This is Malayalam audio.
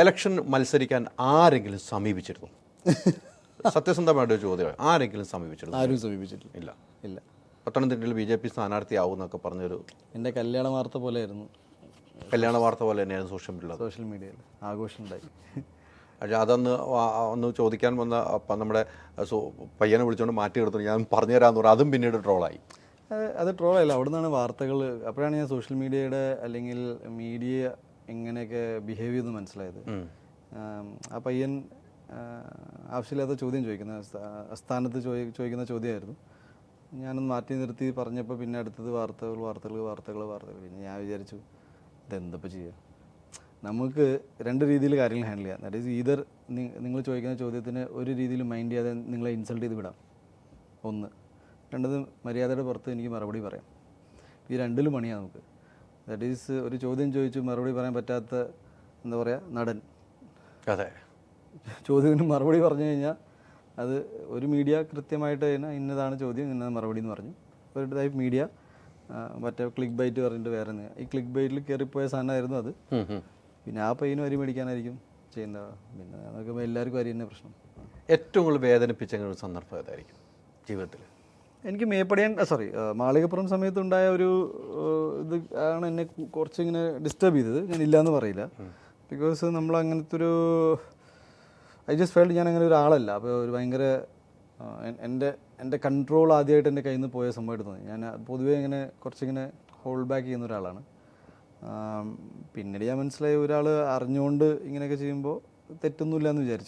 ഇലക്ഷൻ മത്സരിക്കാൻ ആരെങ്കിലും സമീപിച്ചിരുന്നു? സത്യസന്ധമായിട്ട് ചോദ്യം, ആരെങ്കിലും സമീപിച്ചിരുന്നു? ആരും സമീപിച്ചിട്ടില്ല. ഇല്ല. ഇല്ല. പത്തനംതിട്ടയിൽ BJP സ്ഥാനാർത്ഥിയാവും എന്നൊക്കെ പറഞ്ഞൊരു എൻ്റെ കല്യാണ വാർത്ത പോലെയായിരുന്നു. കല്യാണ വാർത്ത പോലെ തന്നെയാണ് സോഷ്യൽ മീഡിയയിൽ ആഘോഷം ഉണ്ടായി. പക്ഷേ ഒന്ന് ചോദിക്കാൻ വന്ന അപ്പം നമ്മുടെ പയ്യനെ വിളിച്ചുകൊണ്ട് മാറ്റിയെടുത്തു, ഞാൻ പറഞ്ഞു തരാമെന്ന് പറഞ്ഞു. അതും പിന്നീട് ട്രോളായി. അത് ട്രോളല്ല, അവിടെ നിന്നാണ് വാർത്തകൾ. അപ്പോഴാണ് ഞാൻ സോഷ്യൽ മീഡിയയുടെ അല്ലെങ്കിൽ മീഡിയ എങ്ങനെയൊക്കെ ബിഹേവ് ചെയ്തെന്ന് മനസ്സിലായത്. ആ പയ്യൻ ആവശ്യമില്ലാത്ത ചോദ്യം ചോദിക്കുന്ന സ്ഥാനത്ത് ചോദിക്കുന്ന ചോദ്യമായിരുന്നു. ഞാനൊന്ന് മാറ്റി നിർത്തി പറഞ്ഞപ്പോൾ പിന്നെ അടുത്തത് വാർത്തകൾ. പിന്നെ ഞാൻ വിചാരിച്ചു ഇതെന്തപ്പോൾ ചെയ്യുക, നമുക്ക് രണ്ട് രീതിയിൽ കാര്യങ്ങൾ ഹാൻഡിൽ ചെയ്യാം. ദാറ്റ് ഈസ് ഈതർ നിങ്ങൾ ചോദിക്കുന്ന ചോദ്യത്തിന് ഒരു രീതിയിൽ മൈൻഡ് ചെയ്യാതെ നിങ്ങളെ ഇൻസൾട്ട് ചെയ്ത് വിടാം, ഒന്ന്. രണ്ടത് മര്യാദയുടെ പുറത്ത് എനിക്ക് മറുപടി പറയാം. ഈ രണ്ടിലും പണിയാണ് നമുക്ക്. ദാറ്റ് ഈസ് ഒരു ചോദ്യം ചോദിച്ചു മറുപടി പറയാൻ പറ്റാത്ത എന്താ പറയുക നടൻ. അതെ, ചോദ്യത്തിന് മറുപടി പറഞ്ഞു കഴിഞ്ഞാൽ അത് ഒരു മീഡിയ കൃത്യമായിട്ട് തന്നെ ഇന്നതാണ് ചോദ്യം, ഇന്നത് മറുപടി എന്ന് പറഞ്ഞു. ഒരു ടൈപ്പ് മീഡിയ മറ്റേ ക്ലിക്ക് ബൈറ്റ് പറഞ്ഞിട്ട് വേറെ ഈ ക്ലിക്ക് ബൈറ്റിൽ കയറിപ്പോയ സാധനമായിരുന്നു അത്. പിന്നെ ആ പയ്യനും അരി മേടിക്കാനായിരിക്കും ചെയ്യുന്നത്. പിന്നെ നോക്കുമ്പോൾ എല്ലാവർക്കും അരി തന്നെ പ്രശ്നം. ഏറ്റവും കൂടുതൽ വേദനിപ്പിച്ച ഒരു സന്ദർഭം ഏതായിരിക്കും ജീവിതത്തിൽ? എനിക്ക് മാളികപ്പുറം സമയത്തുണ്ടായ ഒരു ഇത് ആണ് എന്നെ കുറച്ചിങ്ങനെ ഡിസ്റ്റർബ് ചെയ്തത്. ഞാൻ ഇല്ലയെന്ന് പറയില്ല. ബിക്കോസ് നമ്മൾ അങ്ങനത്തെ ഒരു ഐ ജസ്റ്റ് ഫെൽറ്റ് ഞാൻ അങ്ങനെ ഒരാളല്ല. അപ്പോൾ ഒരു ഭയങ്കര എൻ്റെ കൺട്രോൾ ആദ്യമായിട്ട് എൻ്റെ കയ്യിൽ നിന്ന് പോയ സംഭവമായിട്ട് തോന്നി. ഞാൻ പൊതുവേ ഇങ്ങനെ കുറച്ചിങ്ങനെ ഹോൾഡ് ബാക്ക് ചെയ്യുന്ന ഒരാളാണ്. പിന്നീട് ഞാൻ മനസ്സിലായി ഒരാൾ അറിഞ്ഞുകൊണ്ട് ഇങ്ങനെയൊക്കെ ചെയ്യുമ്പോൾ തെറ്റൊന്നുമില്ല എന്ന് വിചാരിച്ചു.